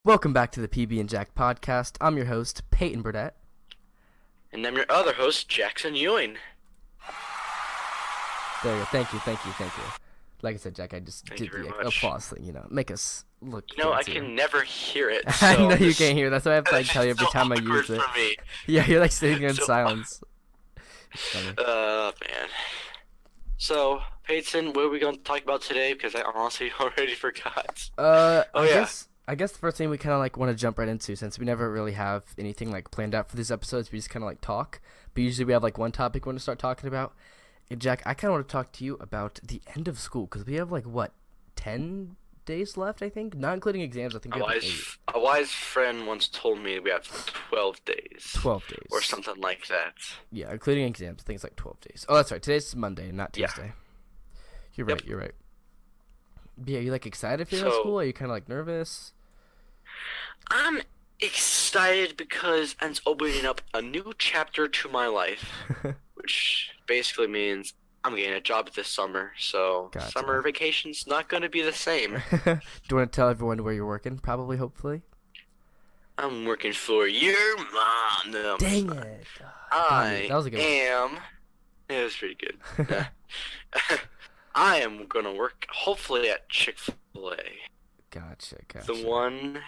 Welcome back to the PB&Jack podcast. I'm your host, Payton Burdett. And I'm your other host, Jackson Ewing. There you go. Thank you. Like I said, Jack, I just Thank did you very the much. applause thing, make us look I fancier. can never hear it. So I know you can't hear. That's why I have to tell you every so time I awkward use it. for me. Yeah, you're like sitting there in So- silence. It's funny. Man. So, Peyton, what are we going to talk about today? Because I honestly already forgot. I guess the first thing we kind of want to jump right into, since we never really have anything planned out for these episodes, we just kind of talk. But usually we have one topic we want to start talking about. And Jack, I kind of want to talk to you about the end of school, because we have 10 days left, I think, not including exams. I think we have 8. A wise friend once told me we have 12 days. 12 days. Or something like that. Yeah, including exams, I think it's 12 days. Oh, that's right. Today's Monday, not Tuesday. You're right. Yep. You're right. But yeah, are you excited for your So- school? Are you kind of nervous? I'm excited because it's opening up a new chapter to my life, which basically means I'm getting a job this summer, so Gotcha. summer vacation's not going to be the same. Do you want to tell everyone where you're working? Probably, hopefully. I'm working for your mom. No, I'm Dang not. it! I That was a good one. am. It was pretty good. I am gonna work hopefully at Chick-fil-A, Gotcha. the one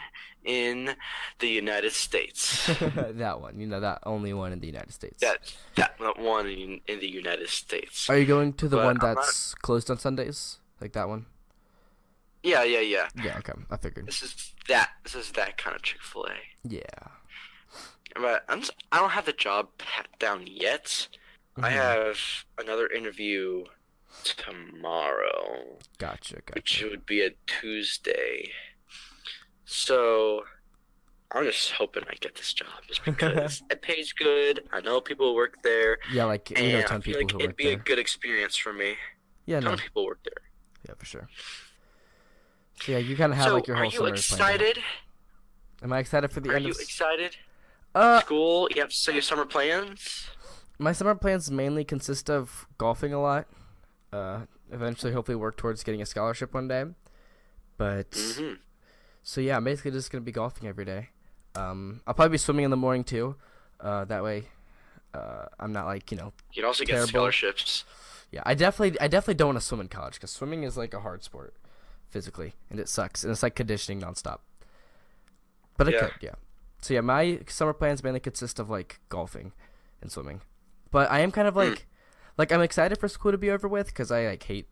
in the United States. That one, that only one in the United States. That one in the United States. Are you going to the But one I'm that's closed on Sundays? Like that one? Yeah. Yeah, okay. I figured. This is that kind of Chick-fil-A. Yeah. But I don't have the job pat down yet. I Mhm. have another interview tomorrow, Gotcha. which would be a Tuesday. So I'm just hoping I get this job, just because it pays good. I know people work there, Yeah, we know a and ton I of feel people like who it'd work be a there. good experience for me. Yeah, A ton no. of people work there. Yeah, for sure. So yeah, you kind of have So your are whole you summer planned out. excited? Am I excited for the Are end you of excited? Uh, School? You have to say your summer plans. my summer plans mainly consist of golfing a lot. Eventually, hopefully, work towards getting a scholarship one day. But Mm-hmm. so yeah, I'm basically just gonna be golfing every day. I'll probably be swimming in the morning too. That way, I'm not You can also get Terrible. scholarships. Yeah, I definitely don't want to swim in college, because swimming is a hard sport physically, and it sucks, and it's conditioning nonstop. But I Yeah. could, yeah. So yeah, my summer plans mainly consist of golfing and swimming. But I am kind of I'm excited for school to be over with, because I hate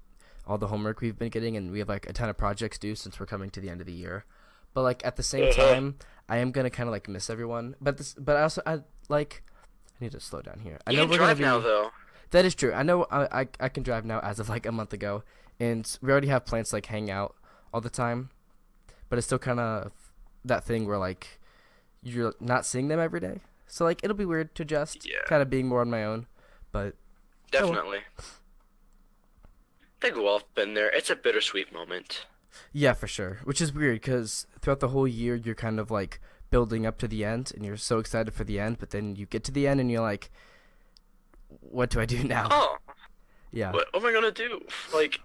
all the homework we've been getting, and we have a ton of projects due since we're coming to the end of the year. But at the same time, I am gonna kind of miss everyone. But I need to slow down here. I You know can we're drive gonna now, be. though. That is true. I know I can drive now as of a month ago, and we already have plans to hang out all the time. But it's still kind of that thing where you're not seeing them every day. So it'll be weird to adjust, Yeah. kind of being more on my own. But well. Definitely. I think we've all been there. It's a bittersweet moment. yeah, for sure. Which is weird, because throughout the whole year you're kind of building up to the end, and you're so excited for the end. But then you get to the end, and you're like, what do I do now? Oh, Yeah, what am I gonna do?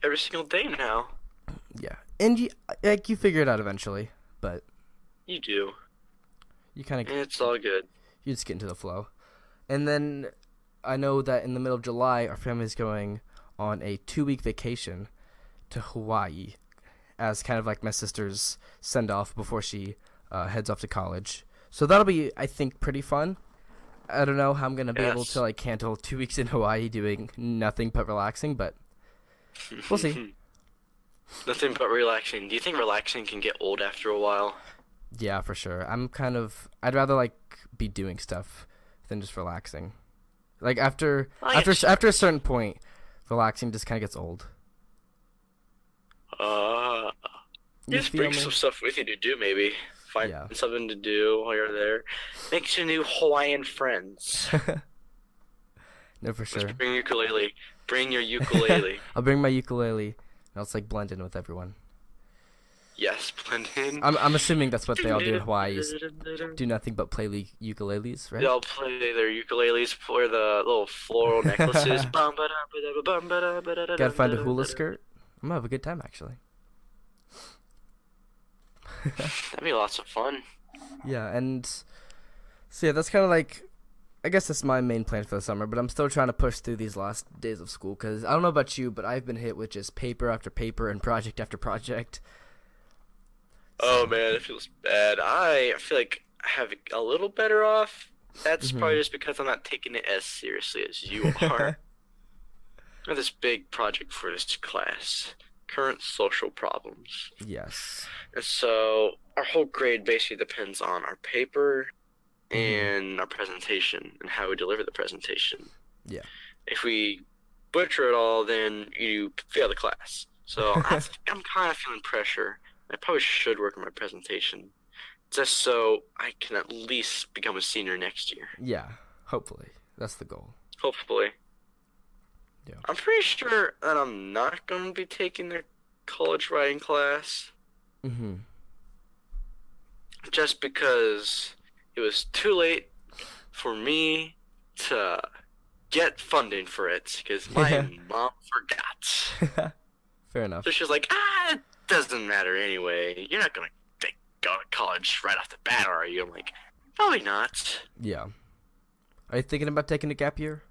Every single day now. yeah. And you figure it out eventually, but You do. you kind of It's all good. you just get into the flow. And then I know that in the middle of July, our family's going on a 2-week vacation to Hawaii as kind of my sister's send-off before she heads off to college. So that'll be, I think, pretty fun. I don't know how I'm going to be able Yes. to handle 2 weeks in Hawaii doing nothing but relaxing, but we'll see. Nothing but relaxing. Do you think relaxing can get old after a while? Yeah, for sure. I'd rather be doing stuff than just relaxing. After I guess- after a certain point, relaxing just kind of gets old. You You just feel bring me? some stuff with you to do, maybe. Find Yeah. something to do while you're there. Make some new Hawaiian friends. No, for Just sure. bring your ukulele. Bring your ukulele. I'll bring my ukulele, and I'll just blend in with everyone. Yes, blend in. I'm assuming that's what they all do in Hawaii, is do nothing but play ukuleles, right? They all play their ukuleles, wear the little floral necklaces. Gotta find a hula skirt. I'm gonna have a good time, actually. That'd be lots of fun. Yeah, and so yeah, that's kind of like, I guess that's my main plan for the summer, but I'm still trying to push through these last days of school because I don't know about you, but I've been hit with just paper after paper and project after project. Oh So, man, it feels bad. I feel like I have it a little better off. That's hmm probably just because I'm not taking it as seriously as you are. I have this big project for this class, current social problems. yes. And so our whole grade basically depends on our paper hmm and our presentation and how we deliver the presentation. Yeah. If we butcher it all, then you fail the class. So I'm kind of feeling pressure. I probably should work on my presentation just so I can at least become a senior next year. Yeah. Hopefully, that's the goal. Hopefully. Yeah. I'm pretty sure that I'm not going to be taking the college writing class hmm just because it was too late for me to get funding for it because my mom forgot. Fair enough. So she's like, it doesn't matter anyway. You're not going to go to college right off the bat, are you? I'm like, probably not. Yeah. Are you thinking about taking a gap year?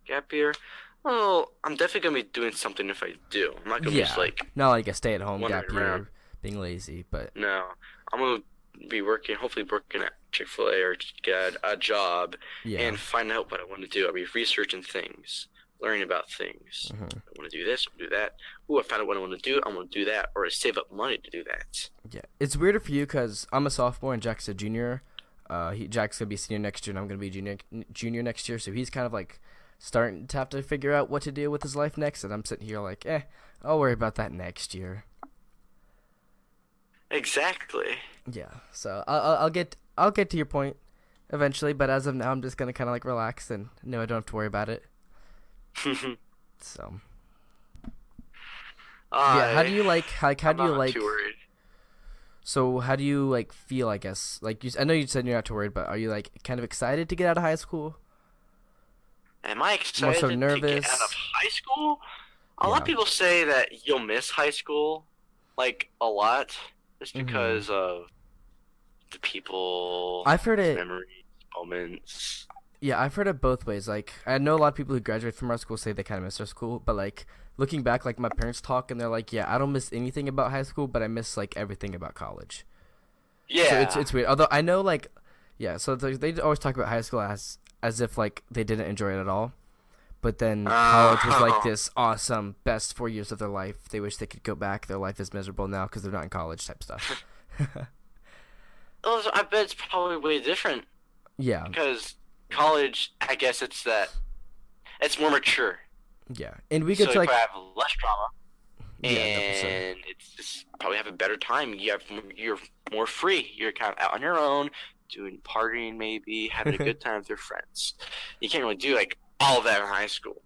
Gap year? Well, I'm definitely going to be doing something if I do. I'm not going to be just Yeah. like Not like a stay-at-home wandering gap year, around. being lazy, but No. I'm going to be working, hopefully working at Chick-fil-A or get a job yeah. and find out what I want to do. I'll be researching things, learning about things. hmm I want to do this, I want to do that. Ooh, I found out what I want to do. I want to do that, or I save up money to do that. Yeah. It's weirder for you because I'm a sophomore and Jack's a junior. Jack's gonna be senior next year, and I'm gonna be junior next year. So he's kind of like starting to have to figure out what to do with his life next, and I'm sitting here like, I'll worry about that next year. Exactly. Yeah. So I'll get to your point eventually, but as of now, I'm just gonna kind of like relax and know I don't have to worry about it. So yeah. How do you like? How I'm do you not like? too worried. So how do you like feel? I guess like I know you said you're not too worried, but are you like kind of excited to get out of high school? Am I More excited so to get nervous? out of high school? A lot Yeah. of people say that you'll miss high school, like a lot, just hmm because of the people, I've heard it. memories, moments. Yeah, I've heard it both ways. Like, I know a lot of people who graduate from our school say they kind of miss their school, but like looking back, like my parents talk and they're like, yeah, I don't miss anything about high school, but I miss like everything about college. So Yeah. it's weird. Although I know like, yeah, so they always talk about high school as if like they didn't enjoy it at all, but then college was like this awesome best 4 years of their life. They wish they could go back. Their life is miserable now because they're not in college type stuff. Oh, so I bet it's probably way different Yeah, because college, I guess it's more mature. yeah, and we So get you to like, probably have less drama, yeah, definitely so. and it's just probably have a better time. You're more free. You're kind of out on your own, doing partying, maybe having a good time with your friends. You can't really do like all of that in high school.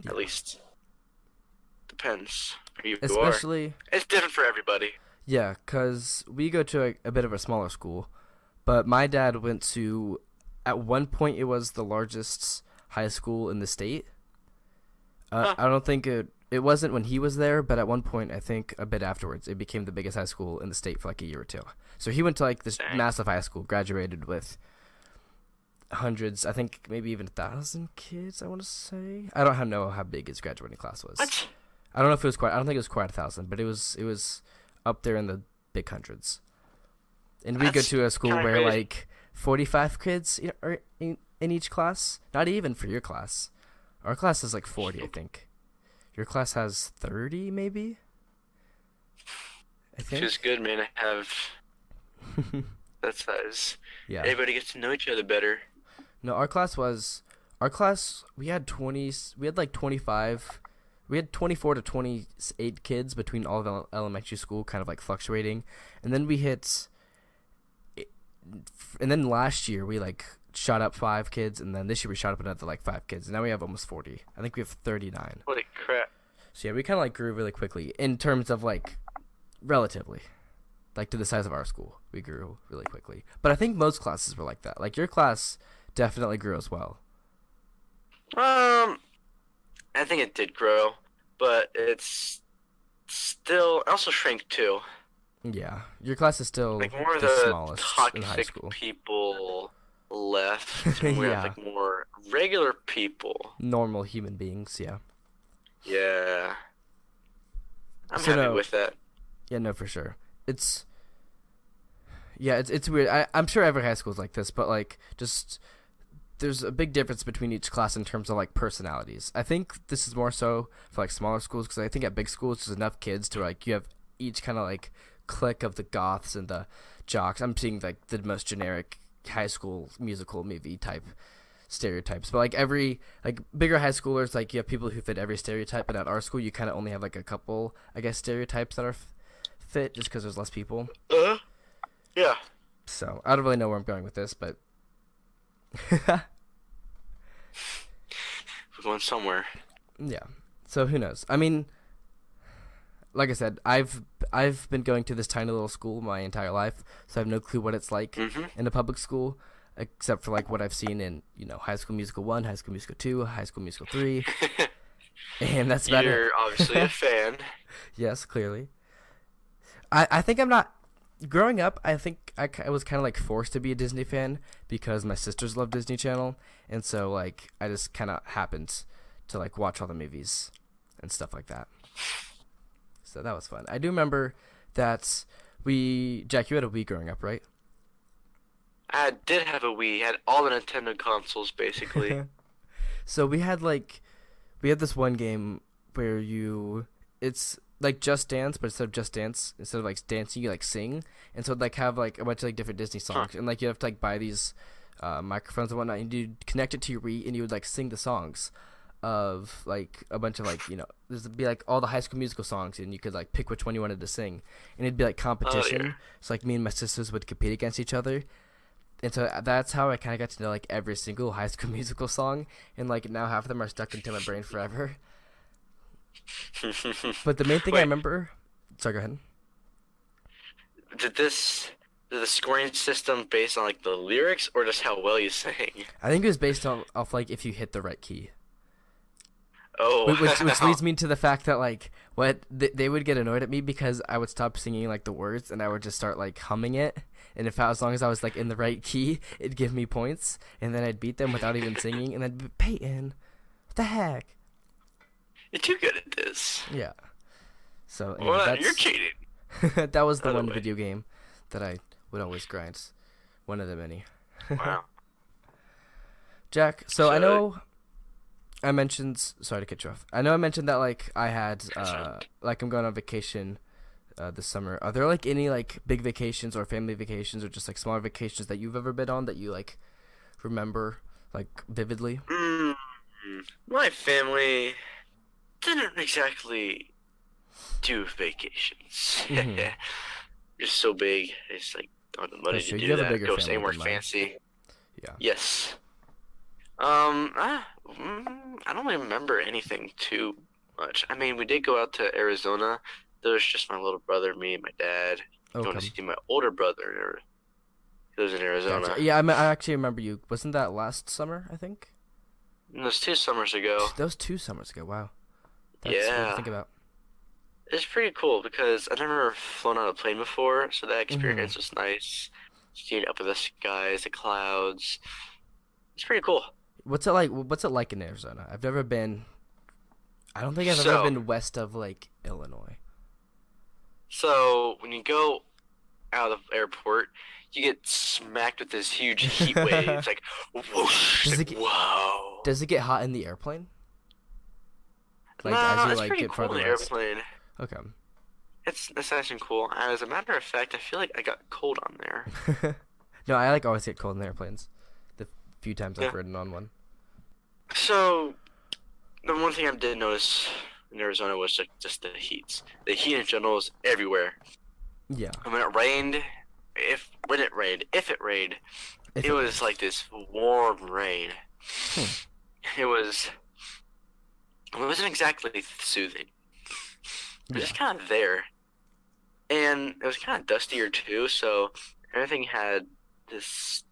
Yeah. At least depends who you are. Especially, It's different for everybody. yeah, because we go to a bit of a smaller school, but my dad went to, at one point, it was the largest high school in the state. Huh. I don't think it wasn't when he was there, but at one point, I think a bit afterwards, it became the biggest high school in the state for like a year or two. So he went to like this Dang. massive high school, graduated with hundreds, I think maybe even 1,000 kids, I want to say. I don't know how big his graduating class was. What? I don't know if it was quite. I don't think it was quite 1,000, but it was up there in the big hundreds. And we go That's to a school kinda where crazy. like 45 kids are in each class. Not even for your class. Our class is like 40, I think. Your class has 30, maybe. I think. Feels good, man. I have that size. Yeah. Everybody gets to know each other better. No, our class we had 20. We had like 25. We had 24 to 28 kids between all of elementary school, kind of like fluctuating, and then we hit. And then last year we like shot up 5 kids, and then this year we shot up another like 5 kids, and now we have almost 40. I think we have 39. Holy crap. So yeah, we kind of like grew really quickly in terms of like relatively, like to the size of our school, we grew really quickly. But I think most classes were like that. Like your class definitely grew as well. I think it did grow, but it's still it also shrank too. Yeah, your class is still Like more of the the smallest in high toxic school. people left, and we have Yeah, like more regular people. normal human beings. Yeah. Yeah, I'm So happy no, with that. yeah, no, for sure. It's yeah, it's weird. I'm sure every high school is like this, but like just there's a big difference between each class in terms of like personalities. I think this is more so for like smaller schools because I think at big schools there's enough kids to like you have each kind of like clique of the goths and the jocks. I'm seeing like the most generic high school musical movie type stereotypes, but like every like bigger high schoolers, like you have people who fit every stereotype, but at our school you kind of only have like a couple, I guess, stereotypes that are fit just because there's less people. Yeah. So I don't really know where I'm going with this, but We're going somewhere. yeah. So who knows? I mean, like I said, I've been going to this tiny little school my entire life, so I have no clue what it's like Mm-hmm. in a public school, except for like what I've seen in High School Musical 1, High School Musical 2, High School Musical 3, and that's about it. You're obviously a fan. Yes, clearly. I think I'm not. Growing up, I think I was kind of like forced to be a Disney fan because my sisters love Disney Channel, and so like I just kind of happened to like watch all the movies and stuff like that. So that was fun. I do remember that Jack, you had a Wii growing up, right? I did have a Wii. Had all the Nintendo consoles basically. So we had this one game where it's like Just Dance, but instead of like dancing, you like sing, and so like have like a bunch of like different Disney songs, and like you have to like buy these microphones and whatnot, and you'd connect it to your Wii, and you would like sing the songs of like a bunch of like there's be like all the High School Musical songs, and you could like pick which one you wanted to sing, and it'd be like competition. Yeah. So like me and my sisters would compete against each other. And so that's how I kind of got to know like every single High School Musical song, and like now half of them are stuck into my brain forever. But the main thing I Wait, remember, sorry, go ahead. did the scoring system based on like the lyrics or just how well you sang? I think it was based off like if you hit the right key, Oh, which leads me to the fact that like they would get annoyed at me because I would stop singing like the words and I would just start like humming it, and as long as I was like in the right key, it'd give me points, and then I'd beat them without even singing, and then Payton, what the heck? you're too good at this. Yeah. So anyway, Well, you're cheating. that was the By the one way. video game that I would always grind. One of the many. Wow. Jack, so I So- know I mentioned, sorry to cut you off. I know I mentioned that like I had like I'm going on vacation this summer. Are there like any like big vacations or family vacations or just like smaller vacations that you've ever been on that you like remember like vividly? My family didn't exactly do vacations. Mhm. Just so big. It's like don't have the money That's true. to You do have a that. bigger Go family anywhere than mine. fancy. Yeah. Yes. I don't really remember anything too much. I mean, we did go out to Arizona. There was just my little brother, me, and my dad. Going to Okay. see my older brother. He lives in Arizona. Gotcha. Yeah, I actually remember you. Wasn't that last summer, I think? And it was 2 summers ago. That was 2 summers ago. Wow. That's weird to Yeah. think about. It's pretty cool because I've never flown on a plane before, so that experience was nice. Seeing up in the skies, the clouds. It's pretty cool. What's it like? What's it like in Arizona? I've never been. I don't think I've ever So- been west of like Illinois. So when you go out of the airport, you get smacked with this huge heat wave. It's like whoosh. Does It's it like, get- whoa. Does it get hot in the airplane? Like No, as you it's like pretty get cool farther in the west. airplane. Okay. It's nice and cool. As a matter of fact, I feel like I got cold on there. No, I like always get cold in airplanes. The few times I've Yeah. ridden on one. So the one thing I did notice in Arizona was just the heat. The heat in general is everywhere. Yeah. And when it rained, if it rained, If it was like this warm rain. It wasn't exactly soothing. It was Yeah. just kind of there. And it was kind of dustier too, so everything had this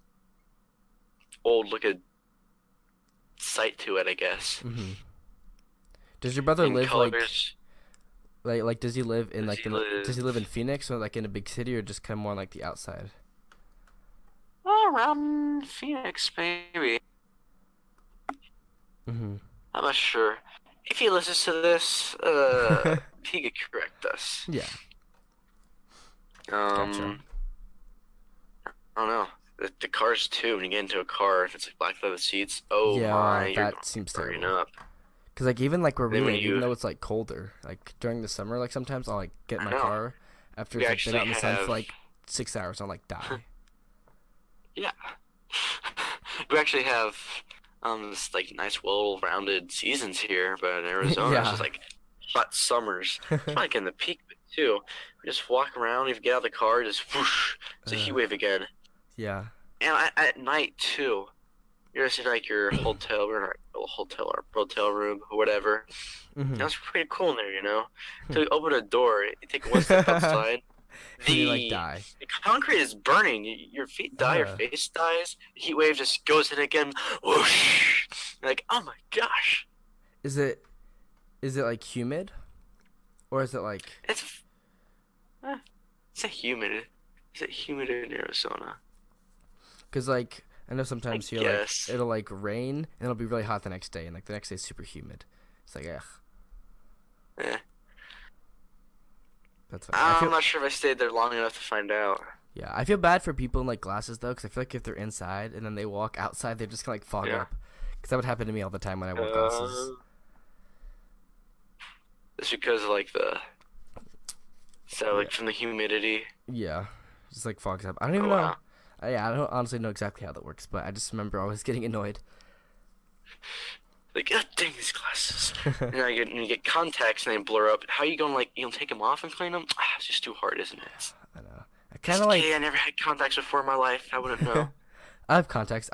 old looking sight to it, I guess. Mm-hmm. Does your brother And live colors. Like does he live in Does like he does he live in live Phoenix or like in a big city or just kind of more on like the outside? around Phoenix, maybe? Mm-hmm. I'm not sure. If he listens to this, he could correct us. Yeah, gotcha. Um, I don't know. The cars too. When you get into a car, if it's like black leather seats, oh Yeah, my, you're going that to be seems burning terrible. up. Cause like even like where And then we when live, even you, though it's like colder, like during the summer, like sometimes I'll like get in I my know. car after We it's like been actually out in the sun for have, like 6 hours, I'll like die. yeah. We actually have this like nice well-rounded seasons here, but in Arizona it's Yeah. just like hot summers. It's like in the peak of it too. We just walk around, if you get out of the car, just whoosh, it's a heat uh, wave again. yeah. And at night too. You're just in like your hotel or not hotel or motel room or whatever. Mm-hmm. That's pretty cool in there, you know. So you open a door, you take one step outside, And you like the die. the concrete is burning. Your feet die, your Uh, face dies. The heat wave just goes in again. Whoosh! You're like, oh my gosh, is it is it like humid or is it like? it's uh, it's a humid. Is it humid in Arizona? Cause like I know I sometimes here like guess. it'll like rain and it'll be really hot the next day and like the next day is super humid. It's like ugh, Eh. that's funny. I'm not sure if I stayed there long enough to find out. Yeah, I feel bad for people in like glasses though, because I feel like if they're inside and then they walk outside, they're just gonna like fog Yeah. up. Because that would happen to me all the time when I wore Uh, glasses. it's because of like Yeah, like from the humidity. yeah, just like fogs up. I don't Oh even know. wow. Yeah, I don't honestly know exactly how that works, but I just remember always getting annoyed. Like, God dang these glasses. And now you get contacts and they blur up. How you gonna like you gonna take them off and clean them? Ah, it's just too hard, isn't it? I know. I kind Just of kidding, I like. never had contacts before in my life. I wouldn't know. I have contacts.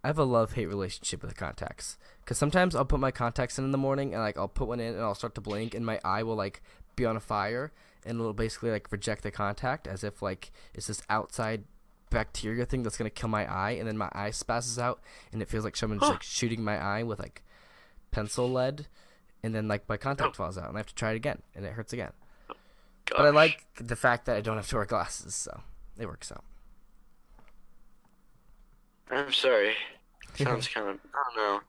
I have a love-hate relationship with contacts. Because sometimes I'll put my contacts in the morning and like I'll put one in and I'll start to blink and my eye will like be on a fire and it'll basically like reject the contact as if like it's this outside bacteria thing that's gonna kill my eye and then my eye spasses out and it feels like someone's Huh. like shooting my eye with like pencil lead and then like my Oh contact falls out and I have to try it again and it hurts again. But I gosh. like the fact that I don't have to wear glasses, so it works out. I'm sorry. Sounds kind of I don't know.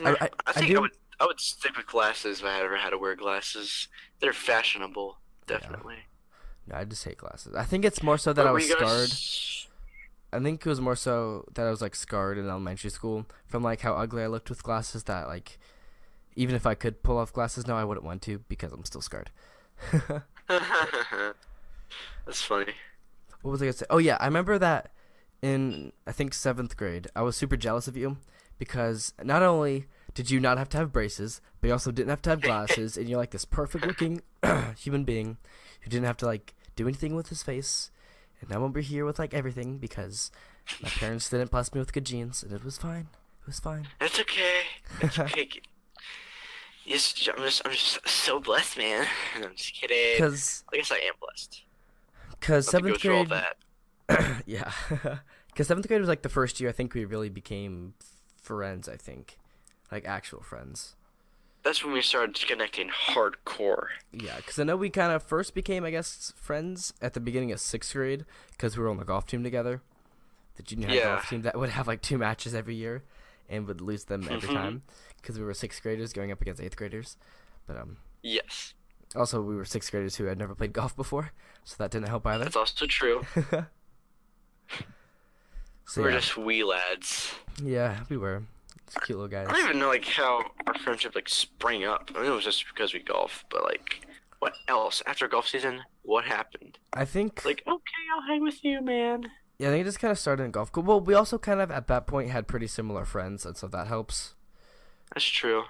I I think do. I would stick with glasses if I ever had to wear glasses. They're fashionable, Yeah. definitely. No, I just hate glasses. I think it's more so that But I were was you gonna scarred. I think it was more so that I was like scarred in elementary school from like how ugly I looked with glasses that like even if I could pull off glasses now I wouldn't want to because I'm still scarred. That's funny. What was I gonna say? Oh yeah, I remember that in I think 7th grade I was super jealous of you because not only did you not have to have braces, but you also didn't have to have glasses and you're like this perfect looking human being who didn't have to like do anything with his face. And I'm over here with like everything because my parents didn't bless me with good genes, and it was fine. It was fine. It's okay. It's okay. Yes, I'm just so blessed, man. I'm just kidding. Cause, I guess I am blessed. cause Not to go seventh through all grade, that. yeah, cause 7th grade was like the first year I think we really became friends. I think, like actual friends. That's when we started connecting hardcore. Yeah, cause I know we kind of first became, I guess, friends at the beginning of 6th grade, cause we were on the golf team together, the junior high Yeah. golf team that would have like 2 matches every year, and would lose them every Mhm. time, cause we were 6th graders going up against 8th graders, but Yes, also we were 6th graders who had never played golf before, so that didn't help either. that's also true. So We're yeah, just wee lads. yeah, we were. It's cute little guys. I don't even know like how our friendship like sprang up. I mean, it was just because we golf, but like, what else after golf season? What happened? I think, Like, okay, I'll hang with you, man. yeah, I think it just kind of started in golf. Well, we also kind of at that point had pretty similar friends, and so that helps. That's true.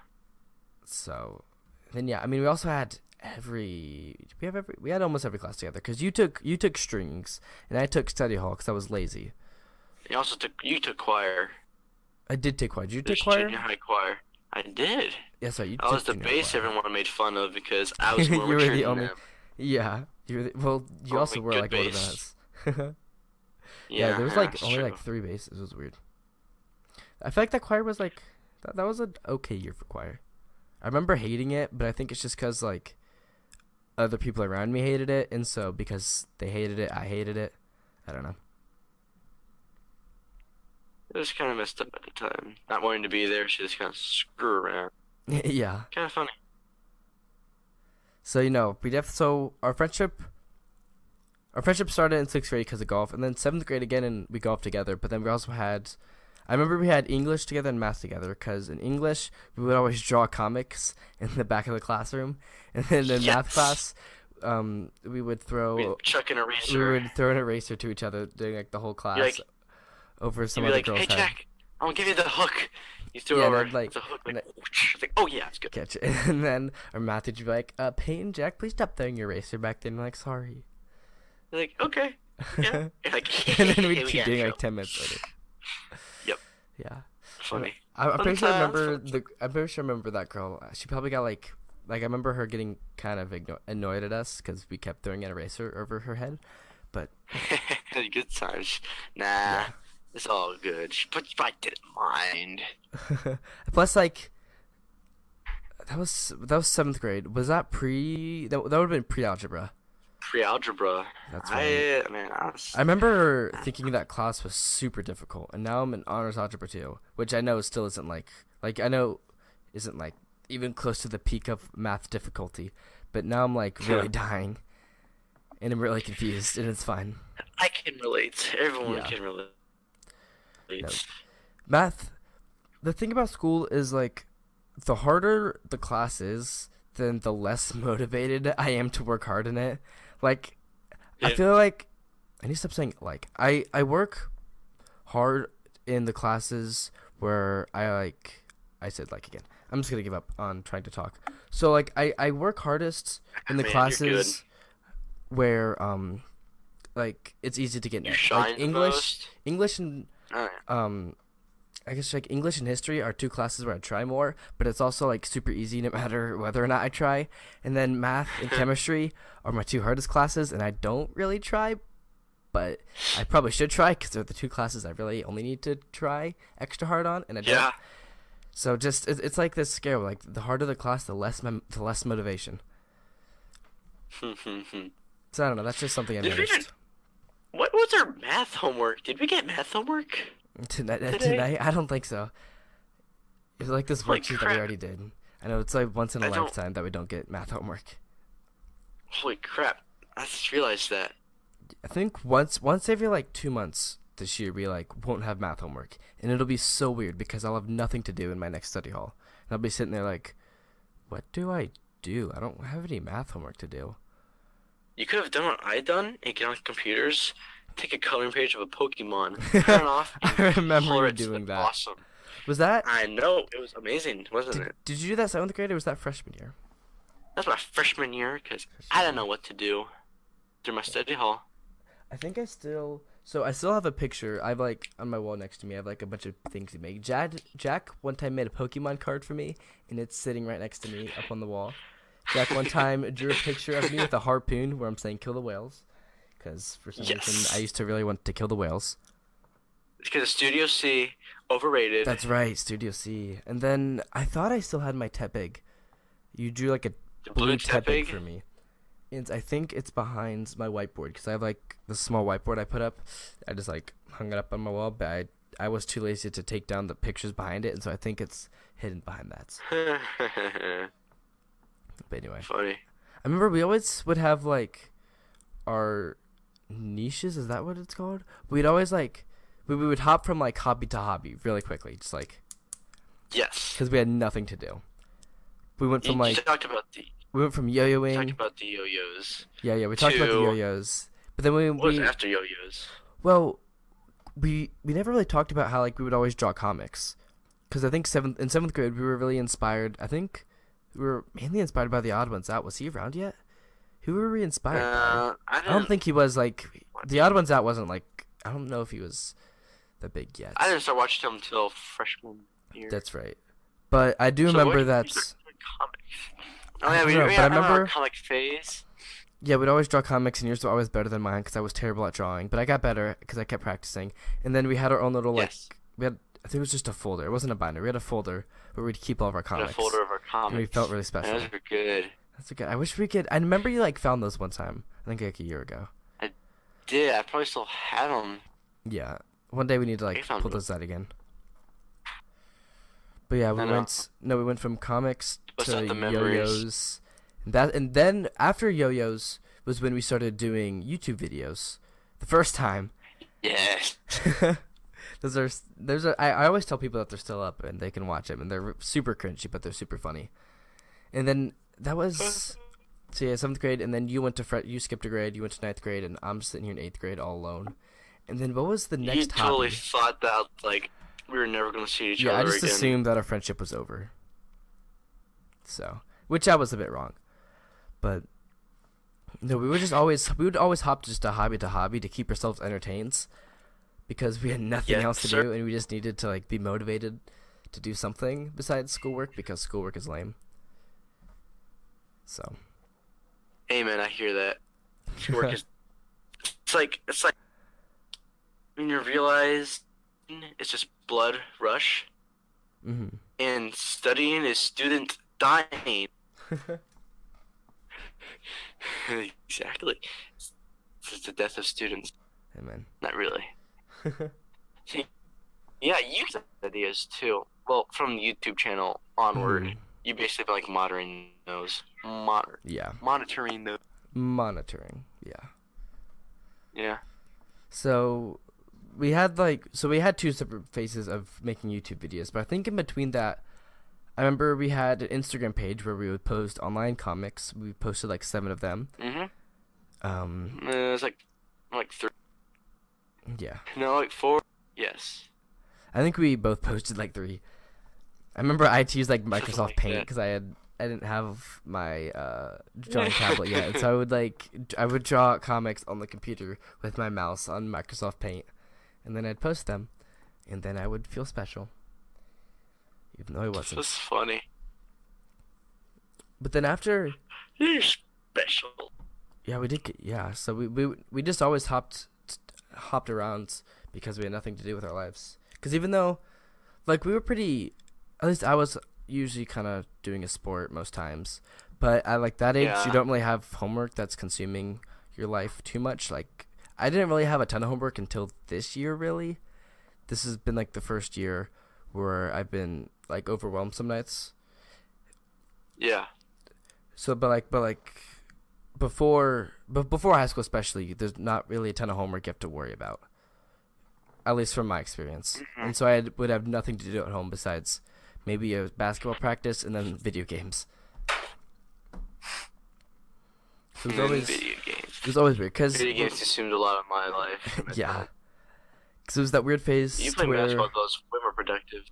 So then yeah, I mean we also had we had almost every class together because you took strings and I took study hall because I was lazy. You took choir. I did take choir. Did you There's take choir? junior high choir. I did. Yeah, sorry, you I was took the junior bass choir. everyone made fun of because I was more You were mature the than only. them. Yeah, well, you Only also were good like older than bass. us. Yeah, there was Yeah, like that's only true. like 3 basses. It was weird. I feel like that choir was like that was an okay year for choir. I remember hating it, but I think it's just because like other people around me hated it, and so because they hated it, I hated it. I don't know. It was kind of messed up at the time. Not wanting to be there, she just kind of screw around. Yeah. Kind of funny. So our friendship started in 6th grade because of golf, and then 7th grade again, and we golfed together. But then we also had, I remember we had English together and math together, because in English we would always draw comics in the back of the classroom, and then in math class, we would chuck an eraser. We would throw an eraser to each other during like the whole class over some other girl's "Hey, head. Jack, I'm gonna give you the hook." You threw it over like, the hook, like, oh yeah, it's good. Catch it. And then our math teacher would be like, Payton and Jack, please stop throwing your eraser back there. And I'm like, sorry. You're like, okay. Yeah. And then we'd keep doing like 10 minutes later. Yep. Yeah. Funny. I'm pretty sure I remember that girl. She probably got like I remember her getting kind of annoyed at us because we kept throwing an eraser over her head. But good times. Nah, it's all good. But I didn't mind. Plus, like that was 7th grade. Was that pre? That would have been pre-algebra. Pre-algebra. That's right. I remember thinking that class was super difficult, and now I'm in honors algebra 2, which I know still isn't isn't like even close to the peak of math difficulty. But now I'm like really dying, and I'm really confused, and it's fine. I can relate. Everyone can relate. No. Math. The thing about school is like, the harder the class is, then the less motivated I am to work hard in it. Like, I feel like I need to stop saying like. I work hard in the classes where I said like again. I'm just gonna give up on trying to talk. So like I work hardest in the classes where like it's easy to get in. Like English and I guess like English and history are 2 classes where I try more, but it's also like super easy no matter whether or not I try. And then math and chemistry are my 2 hardest classes, and I don't really try, but I probably should try because they're the 2 classes I really only need to try extra hard on, and I don't. Yeah. So just it's like this scale, like the harder the class, the less motivation. So I don't know. That's just something I noticed. What was our math homework? Did we get math homework? Tonight? I don't think so. It was like this worksheet that we already did. I know it's like once in a lifetime that we don't get math homework. Holy crap. I just realized that. I think once every like 2 months this year we like won't have math homework. And it'll be so weird because I'll have nothing to do in my next study hall. And I'll be sitting there like, what do I do? I don't have any math homework to do. You could have done what I done and get on computers, take a coloring page of a Pokemon, turn it off, I remember you doing that. Awesome. Was that? I know. It was amazing, wasn't it? Did you do that 7th grade or was that freshman year? That's my freshman year because I didn't know what to do through my study hall. I think I still have a picture. I've like on my wall next to me. I have like a bunch of things he made. Jack one time made a Pokemon card for me, and it's sitting right next to me up on the wall. Jack one time drew a picture of me with a harpoon where I'm saying kill the whales, because for some reason I used to really want to kill the whales. It's because Studio C, overrated. That's right, Studio C. And then I thought I still had my Tepig. You drew like a blue Tepig for me. And I think it's behind my whiteboard because I have like the small whiteboard I put up. I just like hung it up on my wall, but I was too lazy to take down the pictures behind it, and so I think it's hidden behind that. But anyway. Funny. I remember we always would have like our niches, is that what it's called? We'd always like we would hop from like hobby to hobby really quickly, just like because we had nothing to do. We went from we went from yo-yoing. Talked about the yo-yos. Yeah, we talked about the yo-yos. But then what was after yo-yos? Well, we never really talked about how like we would always draw comics, because I think in 7th grade we were really inspired. I think we were mainly inspired by the Odd Ones Out. Was he around yet? Who were we inspired by? I don't think he was like the Odd Ones Out. Wasn't like, I don't know if he was that big yet. I didn't start watching him until freshman year. That's right. But I do remember that's. Oh yeah, we remember our comic phase. Yeah, we'd always draw comics, and yours were always better than mine because I was terrible at drawing. But I got better because I kept practicing. And then we had our own little I think it was just a folder. It wasn't a binder. We had a folder where we'd keep all of our In comics. a folder of our comics. And we felt really special. Those are good. That's good. I wish we could. I remember you like found those one time. I think like a year ago. I did. I probably still have them. Yeah. One day we need to like pull those out again. But yeah, we went from comics to yo-yos. And then after yo-yos was when we started doing YouTube videos. The first time. Yes. I always tell people that they're still up and they can watch them, and they're super cringy, but they're super funny. And then that was 7th grade, and then you skipped a grade, you went to 9th grade, and I'm sitting here in 8th grade all alone. And then what was the next hobby? You totally thought that like we were never gonna see each other again. Yeah, I just assumed that our friendship was over. So, which I was a bit wrong, but no, we would always hop just to hobby to keep ourselves entertained, because we had nothing else to do, and we just needed to like be motivated to do something besides schoolwork, because schoolwork is lame. So. Hey man, I hear that. Schoolwork is. It's like when you realize it's just blood rush, and studying is student dying. Exactly. It's the death of students. Amen. Not really. Yeah, you have ideas too. Well, from the YouTube channel onward, you basically been like monitoring those. Monitoring those. Monitoring. Yeah. Yeah. So we had 2 separate phases of making YouTube videos, but I think in between that, I remember we had an Instagram page where we would post online comics. We posted like 7 of them. It was like 3. Yeah. No, like 4. Yes. I think we both posted like 3. I remember I had to use like Microsoft Paint because I didn't have my drawing tablet yet, so I would draw comics on the computer with my mouse on Microsoft Paint, and then I'd post them, and then I would feel special, even though I wasn't. This is funny. But then after, you're special. Yeah, we did. So we just always hopped around because we had nothing to do with our lives. Because even though, like, we were pretty, at least I was usually kind of doing a sport most times, but at like that age, you don't really have homework that's consuming your life too much. Like, I didn't really have a ton of homework until this year. Really, this has been like the first year where I've been like overwhelmed some nights. Yeah. So, but before high school especially, there's not really a ton of homework you have to worry about, at least from my experience. And so I would have nothing to do at home besides maybe a basketball practice and then video games. So it was always weird because video games consumed a lot of my life. Yeah, because it was that weird phase. You play basketball, those way more productive.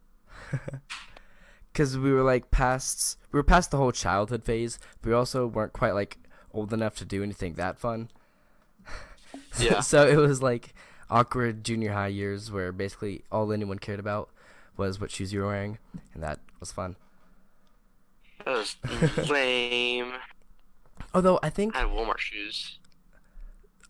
Because we were past the whole childhood phase, but we also weren't quite like old enough to do anything that fun. Yeah. So it was like awkward junior high years where basically all anyone cared about was what shoes you were wearing, and that was fun. That was lame. Although I think I had Walmart shoes.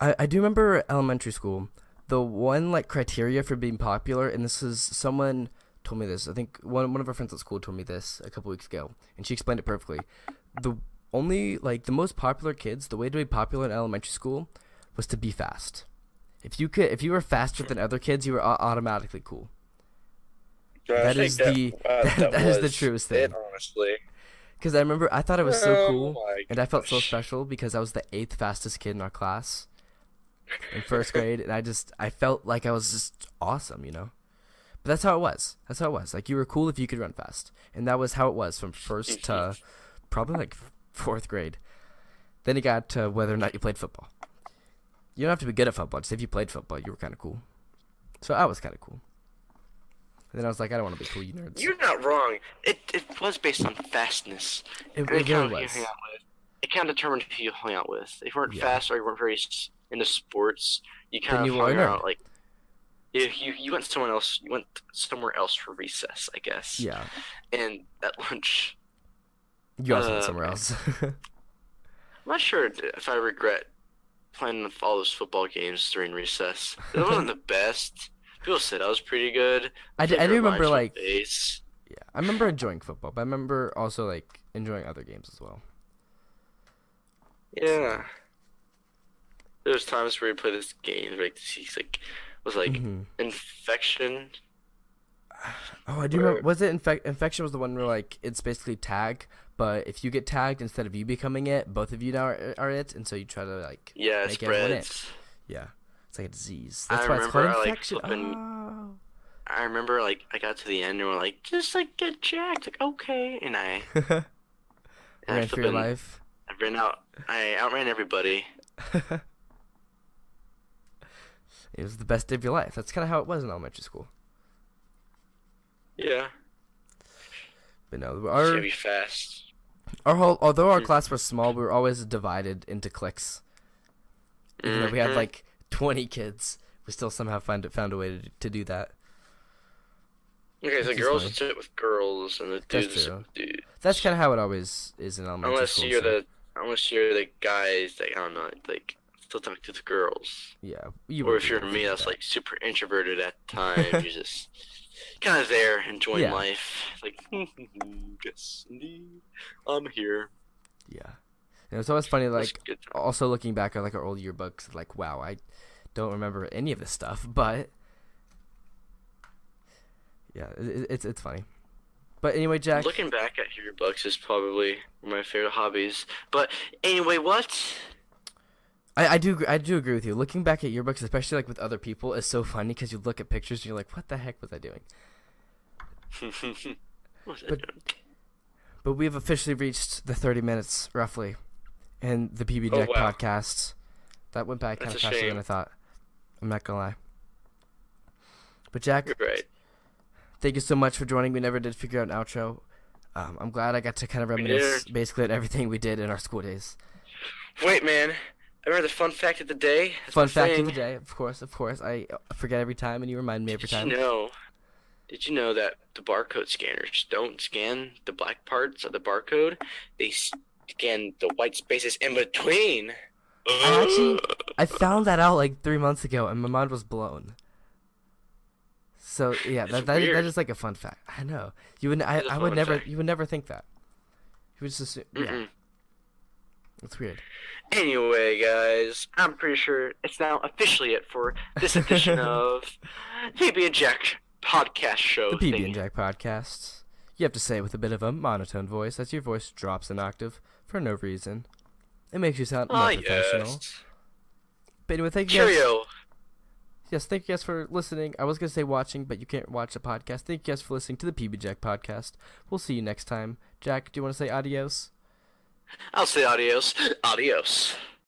I do remember elementary school, the one like criteria for being popular, and this is someone told me this. I think one of our friends at school told me this a couple weeks ago, and she explained it perfectly. The most popular kids, the way to be popular in elementary school was to be fast. If you were faster than other kids, you were automatically cool. That is the truest thing. Honestly. Because I remember I thought it was so cool, and I felt so special because I was the 8th fastest kid in our class in 1st grade, and I felt like I was just awesome, you know. But that's how it was. Like, you were cool if you could run fast, and that was how it was from 1st to probably like 4th grade. Then it got to whether or not you played football. You don't have to be good at football. Just if you played football, you were kind of cool. So I was kind of cool. And then I was like, I don't want to be cool, you nerds. You're not wrong. It was based on fastness. It really was. It kind of determined who you hung out with. If you weren't fast or you weren't very into sports, you kind of hung out like. You went somewhere else. You went somewhere else for recess, I guess. Yeah. And at lunch. You also went somewhere else. I'm not sure if I regret playing all those football games during recess. It wasn't the best, People said I was pretty good. I do remember like Base. yeah, I remember enjoying football, but I remember also like enjoying other games as well. Yeah. There's times where you play this game where like was like infection. Oh, I do remember. Was it infection? Was the one where like it's basically tag, but if you get tagged instead of you becoming it, both of you now are it, and so you try to like Yeah, it make everyone it. spreads. Yeah, it's like a disease. I That's why it's called remember infection. I remember like I got to the end and we're like, just like get jacked, like okay, and I Ran for your life. I outran everybody. It was the best day of your life. That's kind of how it was in elementary school. Yeah. But no, It's gonna be fast. although our class was small, we were always divided into cliques. Even though we had like 20 kids, we still somehow found a way to do that. Okay, so girls would sit with girls and the dudes would sit with dudes. That's kind of how it always is in elementary school. Unless you're the guys that, I don't know, like still talk to the girls. Yeah. Or if you're me, that's like super introverted at the time. You're just kind of there enjoying life. Like, yes, indeed, I'm here. Yeah. And it's always funny, like, also looking back at like our old yearbooks, like, wow, I don't remember any of this stuff, but yeah, it's funny. But anyway, Jack. Looking back at yearbooks is probably one of my favorite hobbies. But anyway, what? I do agree with you. Looking back at yearbooks, especially like with other people, is so funny because you look at pictures and you're like, what the heck was I doing? But we've officially reached the 30 minutes roughly, in the PB&Jack podcast. That went by kind of faster than I thought. I'm not gonna lie. But Jack, you're right. Thank you so much for joining. We never did figure out an outro. I'm glad I got to kind of reminisce basically at everything we did in our school days. Wait, man. I remember the fun fact of the day. Fun fact of the day, of course. I forget every time, and you remind me every time. Did you know that the barcode scanners don't scan the black parts of the barcode? They scan the white spaces in between. I found that out like 3 months ago, and my mind was blown. So yeah, that is like a fun fact. I know you would. I would never. You would never think that. You would just assume. Yeah. It's weird. Anyway, guys, I'm pretty sure it's now officially it for this edition of PB&Jack podcast show. The PB&Jack podcast. You have to say it with a bit of a monotone voice, as your voice drops an octave for no reason. It makes you sound more professional. Yes. But anyway, thank you guys. Cheerio. Yes, thank you guys for listening. I was going to say watching, but you can't watch the podcast. Thank you guys for listening to the PB&Jack podcast. We'll see you next time. Jack, do you want to say adios? I'll say adios. Adios.